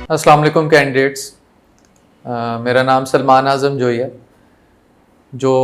अस्सलाम वालेकुम कैंडिडेट्स। मेरा नाम सलमान आज़म जोई है। जो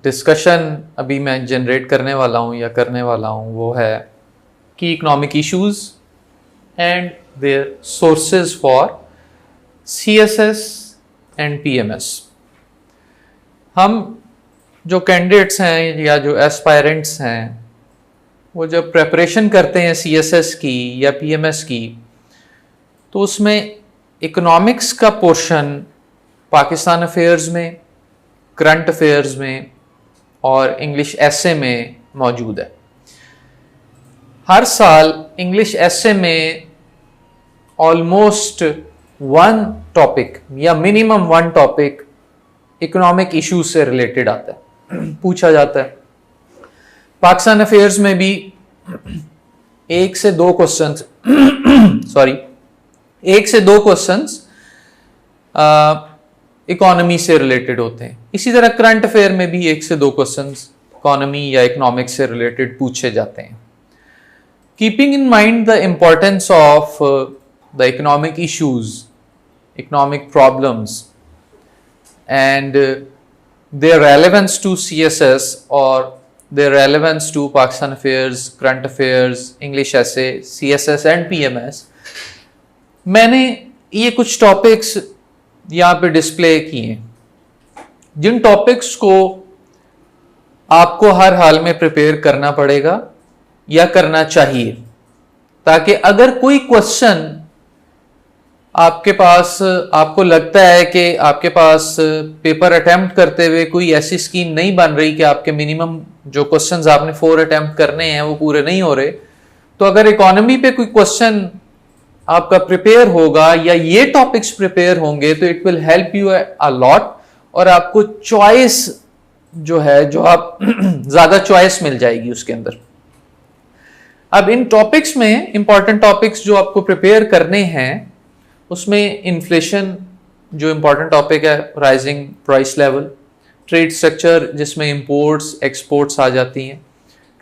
डिस्कशन अभी मैं जनरेट करने वाला हूँ या करने वाला हूँ वो है की economic issues and their sources for CSS and PMS। हम जो कैंडिडेट्स हैं या जो एस्पायरेंट्स हैं वो जब प्रेपरेशन करते हैं CSS की या PMS की, तो उसमें इकोनॉमिक्स का पोर्शन पाकिस्तान अफेयर्स में, करंट अफेयर्स में और इंग्लिश एसे में मौजूद है। हर साल इंग्लिश एसे में ऑलमोस्ट वन टॉपिक या minimum one topic economic issues से रिलेटेड आता है, पूछा जाता है। पाकिस्तान अफेयर्स में भी एक से दो क्वेश्चंस इकोनॉमी से रिलेटेड होते हैं। इसी तरह करंट अफेयर में भी एक से दो क्वेश्चंस इकोनॉमी या इकोनॉमिक्स से रिलेटेड पूछे जाते हैं। Keeping in mind the importance of the economic issues, economic problems and their relevance to CSS or their relevance to Pakistan Affairs, Current Affairs, English Essay, CSS and PMS, मैंने ये कुछ topics यहाँ पे display किए जिन topics को आपको हर हाल में prepare करना पड़ेगा या करना चाहिए, ताकि अगर कोई क्वेश्चन आपके पास, आपको लगता है कि आपके पास पेपर अटेम्प्ट करते हुए कोई ऐसी स्कीम नहीं बन रही कि आपके मिनिमम जो क्वेश्चंस आपने 4 अटेम्प्ट करने हैं वो पूरे नहीं हो रहे, तो अगर इकोनॉमी पे कोई क्वेश्चन आपका प्रिपेयर होगा या ये टॉपिक्स प्रिपेयर होंगे तो it will help you a lot और आपको चॉइस जो है, जो आप ज्यादा चॉइस मिल जाएगी उसके अंदर। अब इन टॉपिक्स में इंपॉर्टेंट टॉपिक्स जो आपको प्रिपेयर करने हैं, उसमें इन्फ्लेशन जो इंपॉर्टेंट टॉपिक है, rising price level, trade structure जिसमें इंपोर्ट्स एक्सपोर्ट्स आ जाती हैं,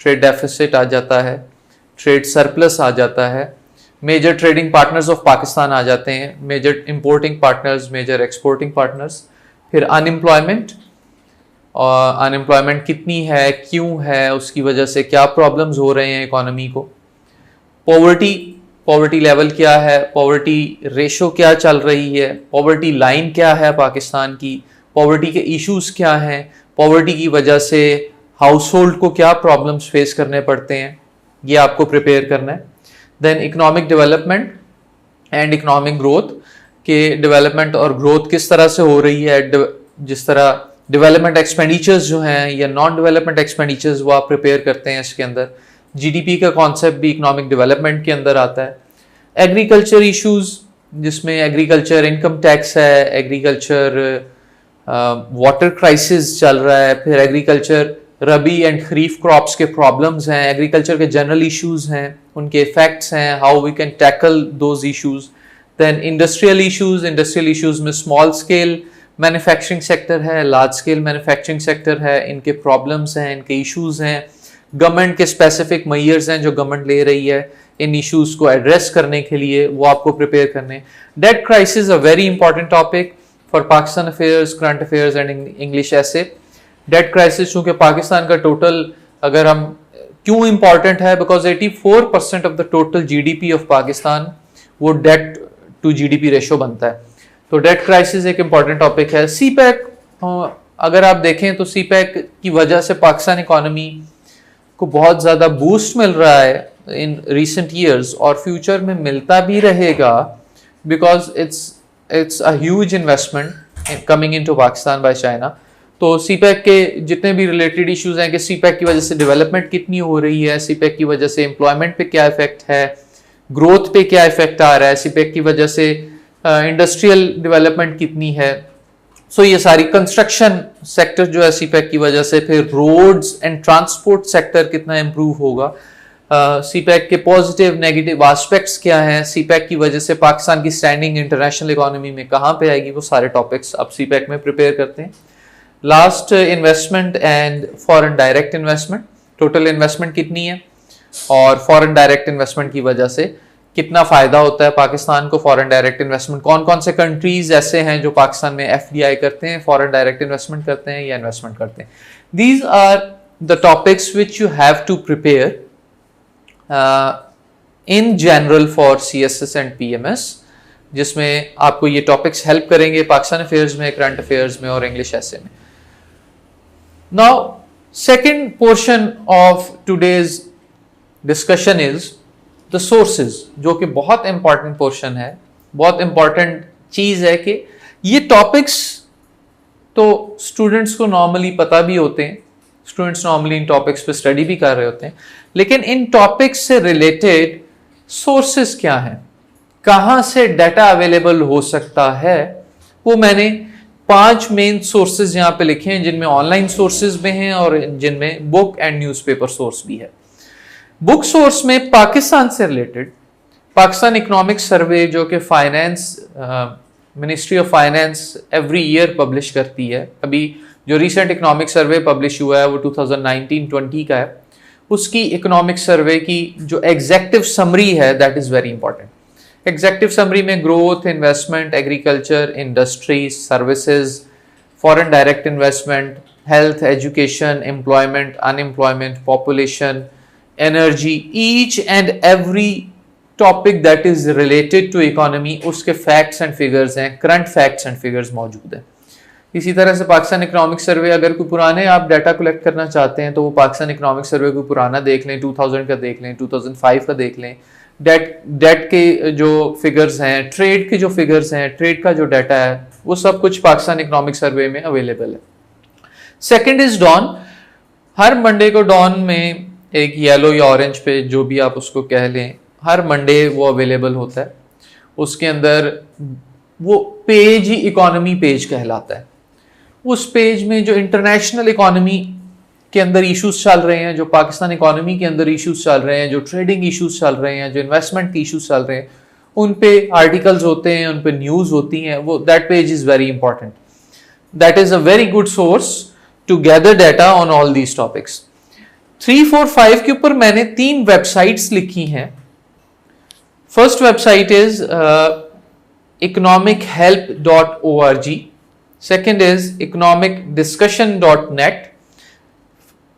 ट्रेड डेफिसिट आ जाता है, ट्रेड सरप्लस आ जाता है, major trading partners of Pakistan आ जाते हैं, major importing partners, major exporting partners, फिर अनएम्प्लॉयमेंट, और अनएम्प्लॉयमेंट कितनी है, क्यों है, उसकी वजह से क्या प्रॉब्लम्स हो रहे हैं इकोनॉमी को, पॉवर्टी लेवल क्या है, पॉवर्टी रेशो क्या चल रही है, पॉवर्टी लाइन क्या है पाकिस्तान की, पॉवर्टी के इश्यूज क्या हैं, पॉवर्टी की वजह से हाउस होल्ड को क्या प्रॉब्लम्स फेस करने पड़ते हैं, ये आपको प्रिपेयर करना है। Then economic development and economic growth के डेवलपमेंट और ग्रोथ किस तरह से हो रही है, जिस तरह डेवलपमेंट एक्सपेंडिचर्स जो हैं या नॉन डेवलपमेंट एक्सपेंडिचर्स वो आप प्रिपेयर करते हैं। इसके अंदर GDP का कॉन्सेप्ट भी इकोनॉमिक डेवलपमेंट के अंदर आता है। एग्रीकल्चर इश्यूज जिसमें एग्रीकल्चर इनकम टैक्स है, एग्रीकल्चर वाटर क्राइसिस चल रहा है, फिर agriculture rabi and kharif crops के प्रॉब्लम्स हैं, एग्रीकल्चर के जनरल इश्यूज हैं, उनके इफेक्ट्स हैं, how we can tackle those issues. Then industrial issues में स्मॉल स्केल मैन्युफैक्चरिंग सेक्टर है, लार्ज स्केल मैन्युफैक्चरिंग सेक्टर है, इनके प्रॉब्लम्स हैं, इनके इश्यूज हैं, गवर्नमेंट के स्पेसिफिक मेजर्स हैं जो गवर्नमेंट ले रही है इन इश्यूज को एड्रेस करने के लिए, वो आपको प्रिपेयर करने। Debt crisis a very important topic for Pakistan affairs, current affairs and English essay. Debt crisis चूंकि पाकिस्तान का टोटल, अगर हम क्यों इंपॉर्टेंट है, because 84% of the total GDP of Pakistan वो डेट टू GDP रेशो बनता है, तो डेट क्राइसिस एक इंपॉर्टेंट टॉपिक है। CPEC अगर आप देखें तो CPEC की वजह से पाकिस्तान इकोनॉमी को बहुत ज्यादा बूस्ट मिल रहा है इन रिसेंट ईयर्स और फ्यूचर में मिलता भी रहेगा, because it's a huge investment coming into Pakistan by China. तो CPEC के जितने भी रिलेटेड इश्यूज हैं कि CPEC की वजह से डेवलपमेंट कितनी हो रही है, CPEC की वजह से एम्प्लॉयमेंट पे क्या इफेक्ट है, ग्रोथ पे क्या इफेक्ट आ रहा है, CPEC की वजह से इंडस्ट्रियल डेवलपमेंट कितनी है। सो ये सारी कंस्ट्रक्शन सेक्टर जो है CPEC की वजह से, फिर रोड्स एंड ट्रांसपोर्ट सेक्टर कितना इंप्रूव होगा, CPEC के पॉजिटिव नेगेटिव एस्पेक्ट्स क्या हैं, CPEC की वजह से पाकिस्तान की स्टैंडिंग इंटरनेशनल इकोनॉमी में कहाँ पे आएगी, वो सारे टॉपिक्स अब CPEC में प्रिपेयर करते हैं। Last, investment and foreign direct investment, total investment कितनी है और फॉरेन डायरेक्ट इन्वेस्टमेंट की वजह से कितना फायदा होता है पाकिस्तान को फॉरेन डायरेक्ट इन्वेस्टमेंट, कौन कौन से कंट्रीज ऐसे हैं जो पाकिस्तान में एफडीआई करते हैं, फॉरेन डायरेक्ट इन्वेस्टमेंट करते हैं या इन्वेस्टमेंट करते हैं. These are the topics which you have to prepare in general for CSS and PMS, जिसमें आपको ये टॉपिक्स हेल्प करेंगे पाकिस्तान अफेयर्स में, करंट अफेयर्स में और इंग्लिश ऐसे में. Now second portion of today's discussion is the sources, जो कि बहुत इंपॉर्टेंट पोर्शन है, बहुत इंपॉर्टेंट चीज है कि ये टॉपिक्स तो स्टूडेंट्स को नॉर्मली पता भी होते हैं, स्टूडेंट्स नॉर्मली इन टॉपिक्स पे स्टडी भी कर रहे होते हैं, लेकिन इन टॉपिक्स से रिलेटेड सोर्सेज क्या हैं, कहां से डाटा अवेलेबल हो सकता है, वो मैंने 5 मेन सोर्सेज यहां पे लिखे हैं, जिनमें ऑनलाइन सोर्सेज भी हैं और जिनमें बुक एंड न्यूज़पेपर सोर्स भी है. बुक सोर्स में पाकिस्तान से रिलेटेड पाकिस्तान इकोनॉमिक सर्वे, जो कि finance ministry of finance every year publish करती है. अभी जो रिसेंट इकोनॉमिक सर्वे पब्लिश हुआ है वो 2019-20 का है. उसकी इकोनॉमिक सर्वे की जो एग्जेक्टिव समरी है that is very important. Executive summary में growth, investment, agriculture, industry, services, foreign direct investment, health, education, employment, unemployment, population, energy, each and every topic that is related to economy, उसके facts and figures हैं, current facts and figures मौजूद हैं. इसी तरह से Pakistan economic survey, अगर कोई पुराने आप डाटा कलेक्ट करना चाहते हैं तो वो पाकिस्तान इकोनॉमिक सर्वे को पुराना देख लें, 2000 का देख लें, 2005 का देख लें. डेट के जो फिगर्स हैं, ट्रेड के जो फिगर्स हैं, ट्रेड का जो डाटा है, वो सब कुछ पाकिस्तान इकोनॉमिक सर्वे में अवेलेबल है. Second is Dawn. हर मंडे को डॉन में एक येलो या ऑरेंज पे, जो भी आप उसको कह लें, हर मंडे वो अवेलेबल होता है. उसके अंदर वो पेज ही इकोनॉमी पेज कहलाता है. उस पेज में जो इंटरनेशनल इकोनॉमी के अंदर इश्यूज चल रहे हैं, जो पाकिस्तान इकोनॉमी के अंदर इश्यूज चल रहे हैं, जो ट्रेडिंग इश्यूज चल रहे हैं, जो इन्वेस्टमेंट के इश्यूज चल रहे हैं, उन पे आर्टिकल्स होते हैं, उन पे न्यूज होती हैं. वो that page is very important. That is a very good source to gather data on all these topics. 3, 4, 5 के ऊपर मैंने 3 वेबसाइट्स लिखी हैं. First website is economichealth.org. Second is economicdiscussion.net,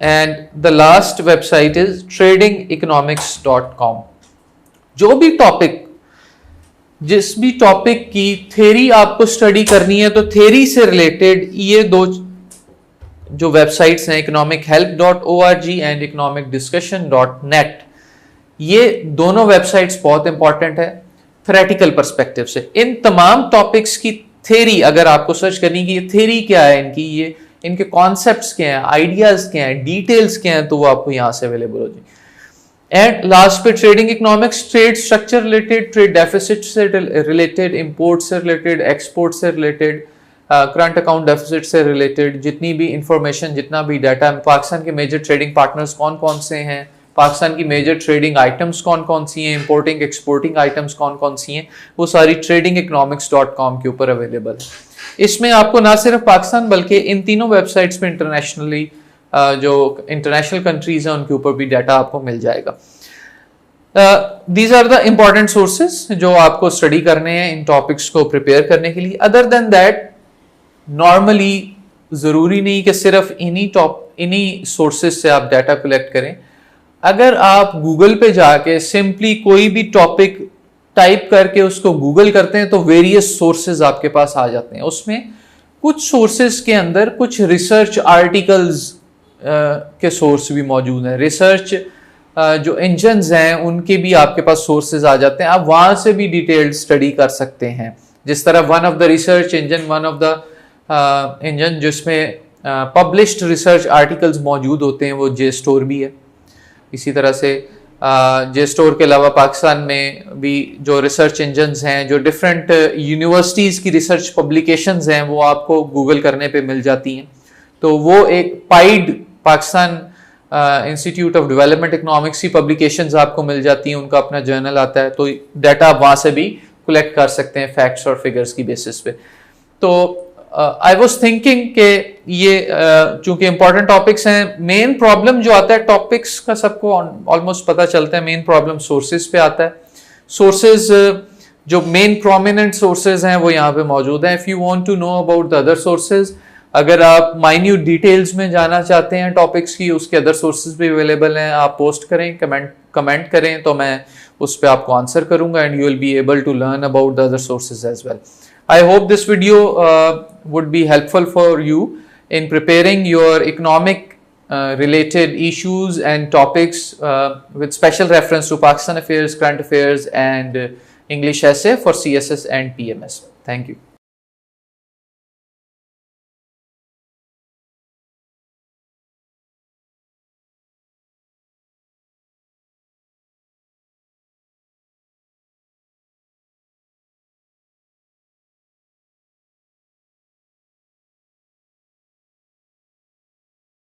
and the last website is tradingeconomics.com. जो भी topic, जिस भी topic की थ्योरी आपको स्टडी करनी है, तो थ्योरी से रिलेटेड ये 2 जो वेबसाइट्स हैं, economichealth.org एंड economicdiscussion.net, ये दोनों वेबसाइट्स बहुत इंपॉर्टेंट है थ्योरेटिकल पर्सपेक्टिव से. इन तमाम टॉपिक्स की थ्योरी अगर आपको सर्च करनी कि ये थ्योरी क्या है इनकी, ये इनके कॉन्सेप्ट्स क्या हैं, आइडियाज क्या हैं, डिटेल्स क्या हैं, तो वो आपको यहां से अवेलेबल हो जाए. एंड लास्ट पे trading economics, trade structure related, trade deficit से रिलेटेड, इंपोर्ट से रिलेटेड, एक्सपोर्ट से रिलेटेड, करंट अकाउंट डेफिसिट से रिलेटेड, जितनी भी इंफॉर्मेशन, जितना भी डाटा, पाकिस्तान के मेजर ट्रेडिंग पार्टनर्स कौन कौन से हैं, पाकिस्तान की मेजर ट्रेडिंग आइटम्स कौन कौन सी हैं, इंपोर्टिंग एक्सपोर्टिंग आइटम्स कौन कौन सी हैं, वो सारी tradingeconomics.com के ऊपर अवेलेबल है. इसमें आपको ना सिर्फ पाकिस्तान बल्कि इन तीनों वेबसाइट्स पे इंटरनेशनली जो इंटरनेशनल कंट्रीज हैं उनके ऊपर भी डाटा आपको मिल जाएगा. These are the important sources जो आपको स्टडी करने हैं इन टॉपिक्स को प्रिपेयर करने के लिए. अदर देन दैट, नॉर्मली जरूरी नहीं कि सिर्फ इन्हीं सोर्सेज से आप डाटा कलेक्ट करें. अगर आप गूगल पे जाके सिंपली कोई भी टॉपिक टाइप करके उसको गूगल करते हैं तो वेरियस सोर्सेज आपके पास आ जाते हैं. उसमें कुछ सोर्सेज के अंदर कुछ रिसर्च आर्टिकल्स के सोर्स भी मौजूद हैं. रिसर्च जो इंजन्स हैं उनके भी आपके पास सोर्सेज आ जाते हैं. आप वहां से भी डिटेल्ड स्टडी कर सकते हैं. जिस तरह one of the research engine, one of the engine जिसमें पब्लिश्ड रिसर्च आर्टिकल्स मौजूद होते हैं, वो JSTOR भी है. इसी तरह से JSTOR के अलावा पाकिस्तान में भी जो रिसर्च इंजन्स हैं, जो डिफरेंट यूनिवर्सिटीज़ की रिसर्च पब्लिकेशंस हैं, वो आपको गूगल करने पे मिल जाती हैं. तो वो एक pied Pakistan institute of development economics की पब्लिकेशंस आपको मिल जाती हैं. उनका अपना जर्नल आता है, तो डाटा आप वहाँ से भी कलेक्ट कर सकते हैं फैक्ट्स और फिगर्स की बेसिस पे. तो आई वॉज थिंकिंग कि ये चूंकि इंपॉर्टेंट टॉपिक्स हैं, मेन प्रॉब्लम जो आता है टॉपिक्स का सबको ऑलमोस्ट पता चलता है, मेन प्रॉब्लम सोर्सेज पे आता है. सोर्सेज जो मेन प्रोमिनेंट सोर्सेज हैं वो यहाँ पे मौजूद हैं. If you want to know about the other sources, अगर आप माइन्यूट डिटेल्स में जाना चाहते हैं टॉपिक्स की, उसके अदर सोर्सेज भी अवेलेबल हैं. आप पोस्ट करें, कमेंट करें तो मैं उस पर आपको आंसर करूंगा and you will be able to learn about the other sources as well. I hope this video would be helpful for you in preparing your economic related issues and topics with special reference to Pakistan affairs, current affairs and English essay for CSS and PMS. Thank you.